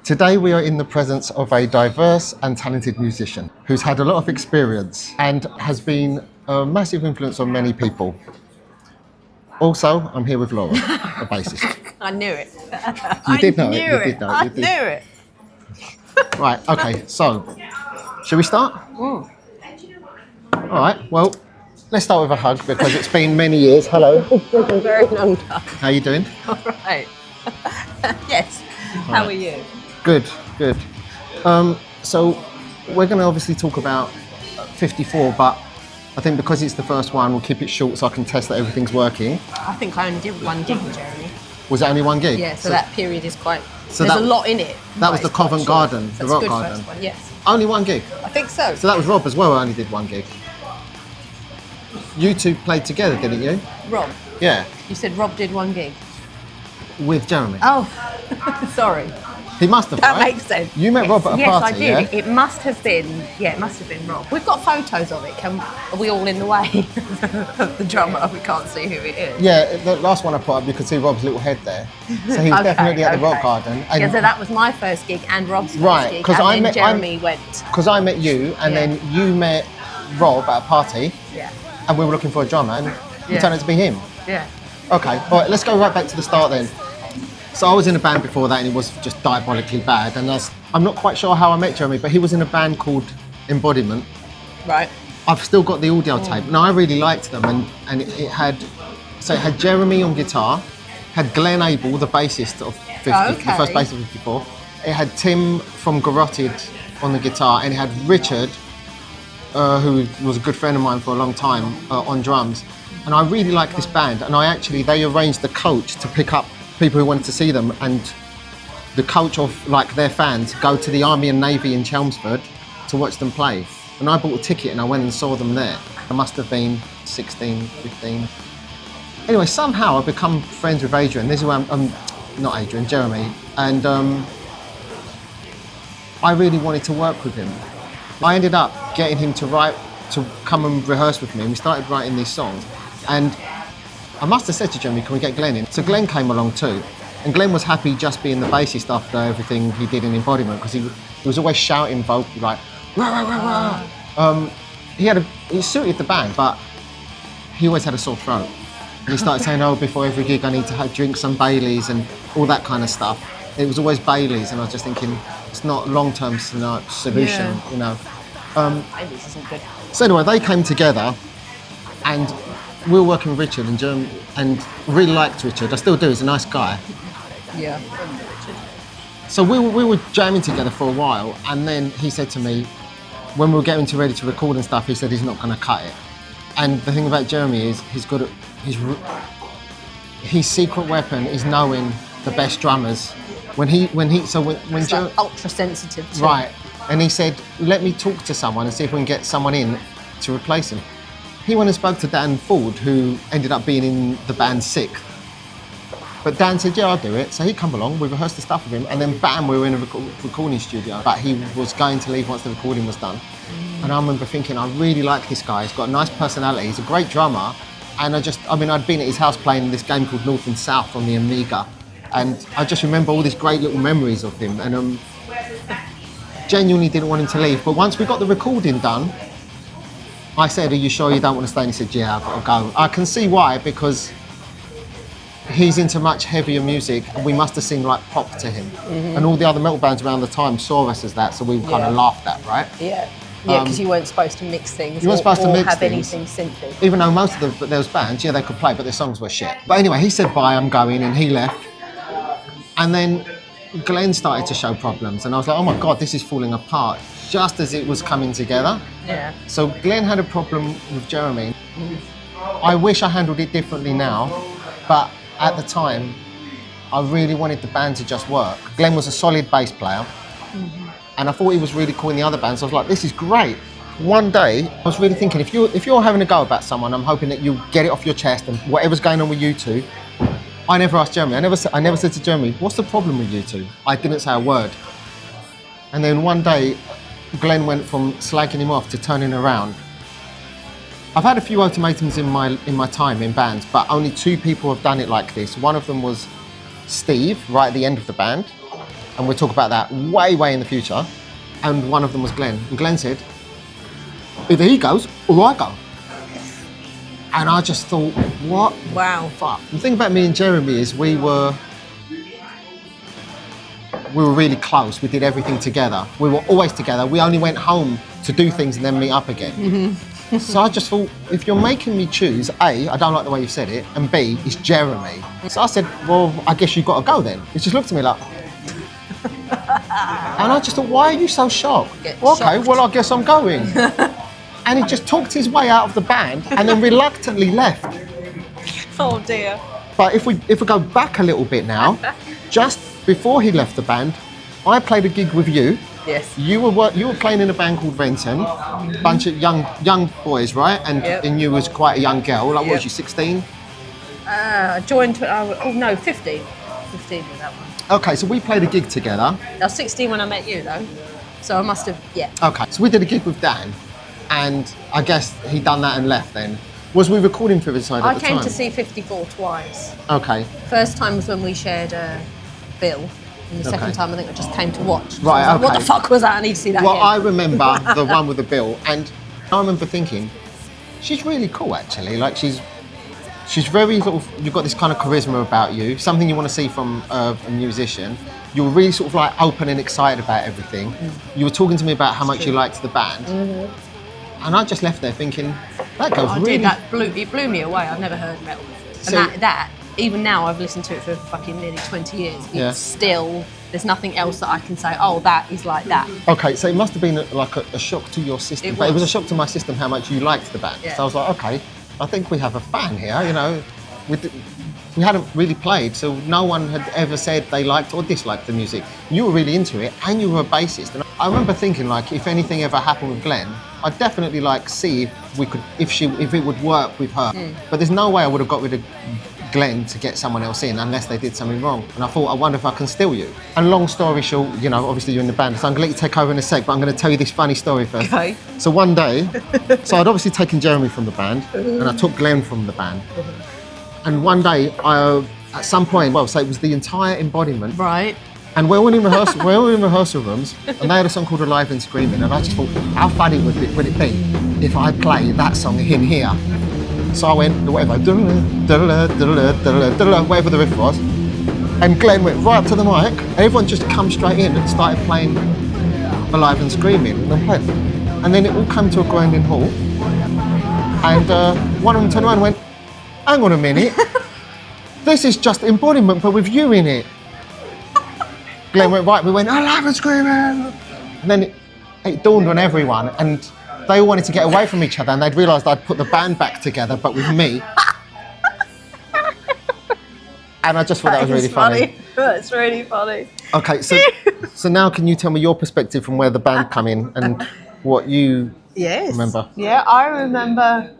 Today we are in the presence of a diverse and talented musician who's had a lot of experience and has been a massive influence on many people. Also, I'm here with Laura, a bassist. I knew it. You did know it. You did know it. I knew it. Right, okay, so, shall we start? Mm. All right, well, let's start with a hug because it's been many years. Hello. A very long time. How you doing? All right. Yes. How are you? Good, good. So we're going to obviously talk about 54, but I think because it's the first one, we'll keep it short so I can test that everything's working. I think I only did one gig, Jeremy. Was it only one gig? Yeah, so that period is quite... So there's a lot in it. That was the Covent Garden, the rock garden. First one, yes. Only one gig? I think so. So that was Rob as well, who only did one gig. You two played together, didn't you? Rob? Yeah. You said Rob did one gig? With Jeremy. Oh, sorry. He must have, That right? makes sense. You met Rob at a party, Yes, I did. yeah? It must have been, it must have been Rob. We've got photos of it. Are we all in the way of the drummer? We can't see who it is. Yeah, the last one I put up, you could see Rob's little head there. So he was definitely at the rock garden. And Yeah, so that was my first gig and Rob's first Right, gig. 'cause and then Jeremy went. Because I met you, and then you met Rob at a party, Yeah. and we were looking for a drummer, and it turned out to be him. Yeah. Okay, all right, let's go right back to the start then. So I was in a band before that, and it was just diabolically bad. And I'm not quite sure how I met Jeremy, but he was in a band called Embodiment. Right. I've still got the audio tape. Now I really liked them, and it had Jeremy on guitar, had Glenn Abel, the bassist of 50, the first bassist of 54. It had Tim from Garrotted on the guitar, and it had Richard, who was a good friend of mine for a long time, on drums. And I really liked this band, and they arranged the coach to pick up people who wanted to see them, and the coach of like their fans go to the Army and Navy in Chelmsford to watch them play. And I bought a ticket and I went and saw them there. I must have been 16, 15. Anyway, somehow I've become friends with Adrian. This is where not Adrian, Jeremy. And I really wanted to work with him. I ended up getting him to come and rehearse with me, and we started writing these songs. And I must have said to Jeremy, can we get Glenn in? So Glenn came along too. And Glenn was happy just being the bassist after everything he did in Embodiment, because he was always shouting vocally like, rah, rah, rah, rah. He suited the band, but he always had a sore throat. And he started saying, oh, before every gig I need to drink some Baileys and all that kind of stuff. It was always Baileys, and I was just thinking, it's not a long-term solution, you know. Baileys isn't good. So anyway, they came together, and we were working with Richard and really liked Richard. I still do. He's a nice guy. Yeah. So we were jamming together for a while, and then he said to me, when we were getting ready to record and stuff, he said he's not going to cut it. And the thing about Jeremy is his secret weapon is knowing the best drummers. When ultra sensitive too. Right. And he said, let me talk to someone and see if we can get someone in to replace him. He went and spoke to Dan Ford, who ended up being in the band Sick. But Dan said, yeah, I'll do it. So he come along, we rehearsed the stuff with him, and then bam, we were in a recording studio. But he was going to leave once the recording was done. And I remember thinking, I really like this guy. He's got a nice personality. He's a great drummer. And I'd been at his house playing this game called North and South on the Amiga. And I just remember all these great little memories of him. And genuinely didn't want him to leave. But once we got the recording done, I said, are you sure you don't want to stay? And he said, yeah, I've got to go. I can see why, because he's into much heavier music, and we must have seemed like pop to him. Mm-hmm. And all the other metal bands around the time saw us as that, so we kind of laughed at, right? Yeah. Yeah, because you weren't supposed to mix things. You weren't supposed to mix have things. Anything simply. Even though most of those bands, they could play, but their songs were shit. But anyway, he said, bye, I'm going, and he left. And then Glenn started to show problems, and I was like, oh my God, this is falling apart, just as it was coming together. Yeah. So Glenn had a problem with Jeremy. I wish I handled it differently now, but at the time, I really wanted the band to just work. Glenn was a solid bass player, and I thought he was really cool in the other bands. So I was like, this is great. One day, I was really thinking, if you're having a go about someone, I'm hoping that you get it off your chest, and whatever's going on with you two. I never asked Jeremy. I never said to Jeremy, what's the problem with you two? I didn't say a word. And then one day, Glenn went from slagging him off to turning around. I've had a few ultimatums in my time in bands, but only two people have done it like this. One of them was Steve, right at the end of the band, and we'll talk about that way in the future. And one of them was Glenn. And Glenn said, either he goes or I go. And I just thought, what? Wow. Fuck. The thing about me and Jeremy is we were really close. We did everything together. We were always together. We only went home to do things and then meet up again. Mm-hmm. So I just thought, if you're making me choose, A, I don't like the way you said it, and B, it's Jeremy. So I said, well, I guess you've got to go then. He just looked at me like, and I just thought, why are you so shocked? Well, okay, well, I guess I'm going. And he just talked his way out of the band and then reluctantly left. Oh dear. But if we go back a little bit now, just before he left the band, I played a gig with you. Yes. You were playing in a band called Renton, bunch of young boys, right? And you was quite a young girl. Like, what was you, 16? I joined. 15. 15 was that one. Okay, so we played a gig together. I was 16 when I met you, though. So I must have, yeah. Okay, so we did a gig with Dan, and I guess he done that and left then. Was we recording for Riverside at the time? I came to see 54 twice. Okay. First time was when we shared a bill. And the second time, I think I just came to watch. So Right, I was like, okay. what the fuck was that? I need to see that Well, again. I remember the one with the bill, and I remember thinking, she's really cool, actually. Like, she's very sort of, you've got this kind of charisma about you, something you want to see from a musician. You were really sort of like open and excited about everything. You were talking to me about how much you liked the band. Mm-hmm. And I just left there thinking, that girl's really... It blew me away. I've never heard metal before. So, and that, even now, I've listened to it for fucking nearly 20 years. Yeah. It's still, there's nothing else that I can say, oh, that is like that. Okay, so it must have been like a shock to your system. But it was a shock to my system how much you liked the band. Yeah. So I was like, okay, I think we have a fan here, you know. We hadn't really played, so no one had ever said they liked or disliked the music. You were really into it, and you were a bassist. And I remember thinking, like, if anything ever happened with Glenn, I'd definitely like see if we could, if it would work with her. But there's no way I would have got rid of Glenn to get someone else in unless they did something wrong. And I thought, I wonder if I can steal you. And long story short, you know, obviously you're in the band, so I'm gonna let you take over in a sec, but I'm gonna tell you this funny story first. Okay. So one day, so I'd obviously taken Jeremy from the band, and I took Glenn from the band. And one day, at some point, well, so it was the entire embodiment. Right. And we're all in rehearsal rooms, and they had a song called Alive and Screaming, and I just thought, how funny would it be if I played that song in here? So I went, whatever, whatever the riff was, and Glenn went right up to the mic, and everyone just come straight in and started playing Alive and Screaming, and then it all came to a grinding halt, and one of them turned around and went, hang on a minute, this is just embodiment, but with you in it. Glenn went, right, we went, Alive and Screaming, and then it dawned on everyone, and they all wanted to get away from each other, and they'd realised I'd put the band back together, but with me. And I just thought that was really funny. That's really funny. Okay, so now can you tell me your perspective from where the band come in and what you remember? Yeah, I remember